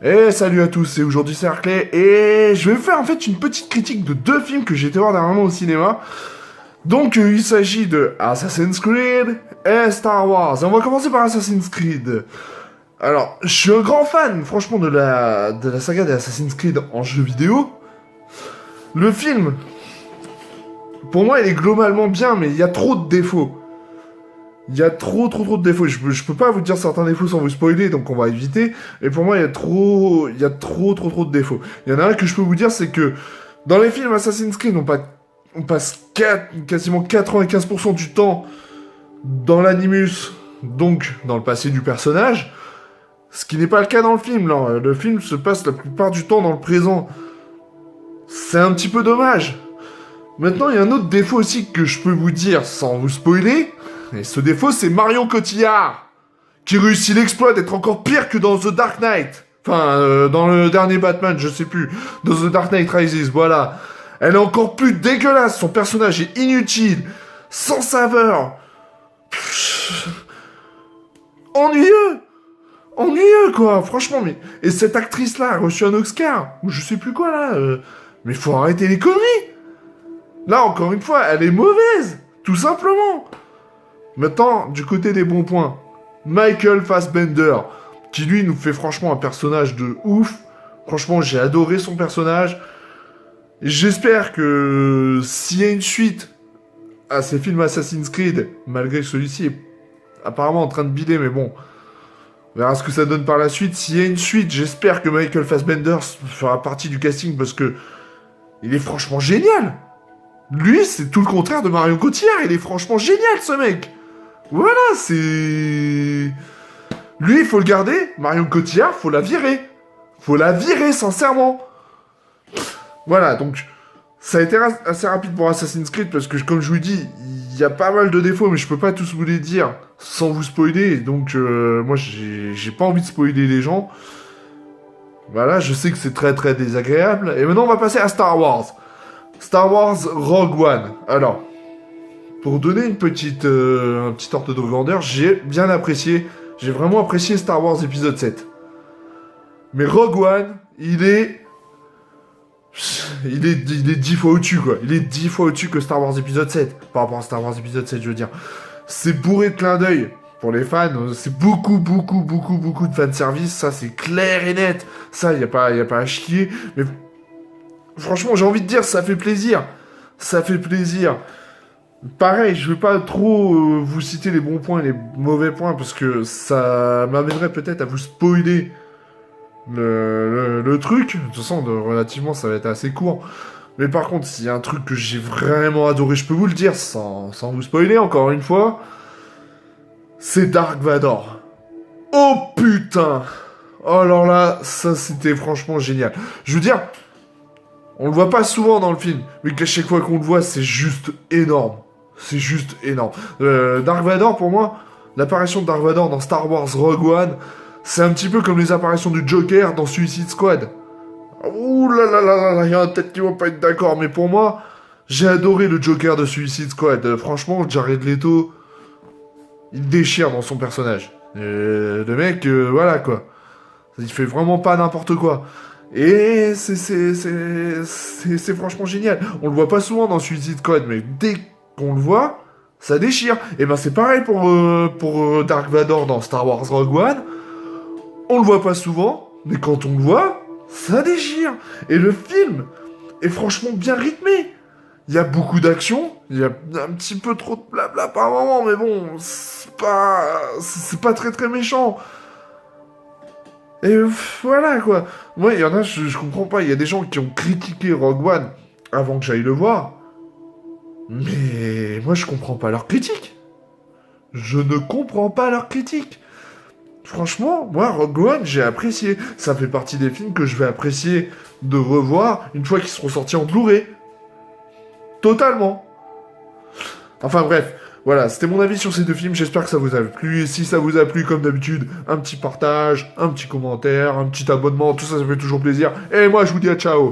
Et salut à tous, et aujourd'hui c'est Arclay, et je vais vous faire en fait une petite critique de deux films que j'ai été voir dernièrement au cinéma. Donc il s'agit de Assassin's Creed et Star Wars. Et on va commencer par Assassin's Creed. Alors, je suis un grand fan, franchement, de la saga des Assassin's Creed en jeu vidéo. Le film, pour moi, il est globalement bien, mais il y a trop de défauts. Il y a trop de défauts. Je peux pas vous dire certains défauts sans vous spoiler, donc on va éviter. Et pour moi, il y a trop de défauts. Il y en a un que je peux vous dire, c'est que dans les films Assassin's Creed, on passe quasiment 95% du temps dans l'animus, donc dans le passé du personnage. Ce qui n'est pas le cas dans le film, là. Le film se passe la plupart du temps dans le présent. C'est un petit peu dommage. Maintenant, il y a un autre défaut aussi que je peux vous dire sans vous spoiler. Et ce défaut, c'est Marion Cotillard, qui réussit l'exploit d'être encore pire que dans The Dark Knight. Enfin, dans le dernier Batman, je sais plus. Dans The Dark Knight Rises, voilà. Elle est encore plus dégueulasse, son personnage est inutile, sans saveur. Ennuyeux. Ennuyeux, quoi, franchement, mais... Et cette actrice-là a reçu un Oscar, ou je sais plus quoi, là, Mais faut arrêter les conneries. Là, encore une fois, elle est mauvaise, tout simplement. Maintenant, du côté des bons points, Michael Fassbender, qui lui nous fait franchement un personnage de ouf. Franchement, j'ai adoré son personnage. J'espère que s'il y a une suite à ces films Assassin's Creed, malgré que celui-ci est apparemment en train de bider, mais bon, on verra ce que ça donne par la suite. S'il y a une suite, j'espère que Michael Fassbender fera partie du casting parce que il est franchement génial. Lui, c'est tout le contraire de Marion Cotillard. Il est franchement génial, ce mec. Voilà, c'est... Lui, il faut le garder. Marion Cotillard, faut la virer. Faut la virer, sincèrement. Voilà, donc... Ça a été assez rapide pour Assassin's Creed parce que, comme je vous dis, il y a pas mal de défauts, mais je peux pas tous vous les dire sans vous spoiler. Donc, moi, j'ai pas envie de spoiler les gens. Voilà, je sais que c'est très désagréable. Et maintenant, on va passer à Star Wars. Star Wars Rogue One. Alors, pour donner un petit ordre de grandeur, j'ai bien apprécié, j'ai vraiment apprécié Star Wars épisode 7. Mais Rogue One, il est 10 fois au-dessus, quoi. Il est 10 fois au-dessus que Star Wars épisode 7. Par rapport à Star Wars épisode 7, je veux dire. C'est bourré de clins d'œil. Pour les fans, c'est beaucoup de fanservice. Ça, c'est clair et net. Ça, y a pas à chier. Mais franchement, j'ai envie de dire, ça fait plaisir. Ça fait plaisir. Pareil, je vais pas trop vous citer les bons points et les mauvais points, parce que ça m'amènerait peut-être à vous spoiler le truc. De toute façon, relativement, ça va être assez court. Mais par contre, s'il y a un truc que j'ai vraiment adoré, je peux vous le dire, sans vous spoiler, encore une fois, c'est Dark Vador. Oh putain! Oh, alors là, ça c'était franchement génial. Je veux dire... On le voit pas souvent dans le film, mais qu'à chaque fois qu'on le voit, c'est juste énorme. C'est juste énorme. Dark Vador, pour moi, l'apparition de Dark Vador dans Star Wars Rogue One, c'est un petit peu comme les apparitions du Joker dans Suicide Squad. Ouh là là là là, il y en a peut-être qui vont pas être d'accord, mais pour moi, j'ai adoré le Joker de Suicide Squad. Franchement, Jared Leto, il déchire dans son personnage. Le mec, voilà quoi. Il fait vraiment pas n'importe quoi. Et c'est franchement génial. On le voit pas souvent dans Suicide Squad, mais dès qu'on le voit, ça déchire. Et ben c'est pareil pour Dark Vador dans Star Wars Rogue One. On le voit pas souvent, mais quand on le voit, ça déchire. Et le film est franchement bien rythmé. Il y a beaucoup d'action, il y a un petit peu trop de blabla par moment, mais bon, c'est pas très méchant. Et voilà, quoi. Moi, il y en a, je comprends pas. Il y a des gens qui ont critiqué Rogue One avant que j'aille le voir. Mais moi, je comprends pas leur critique. Je ne comprends pas leur critique. Franchement, moi, Rogue One, j'ai apprécié. Ça fait partie des films que je vais apprécier de revoir une fois qu'ils seront sortis en Blu-ray. Totalement. Enfin bref, voilà, c'était mon avis sur ces deux films, j'espère que ça vous a plu. Et si ça vous a plu, comme d'habitude, un petit partage, un petit commentaire, un petit abonnement, tout ça, ça fait toujours plaisir. Et moi, je vous dis à ciao.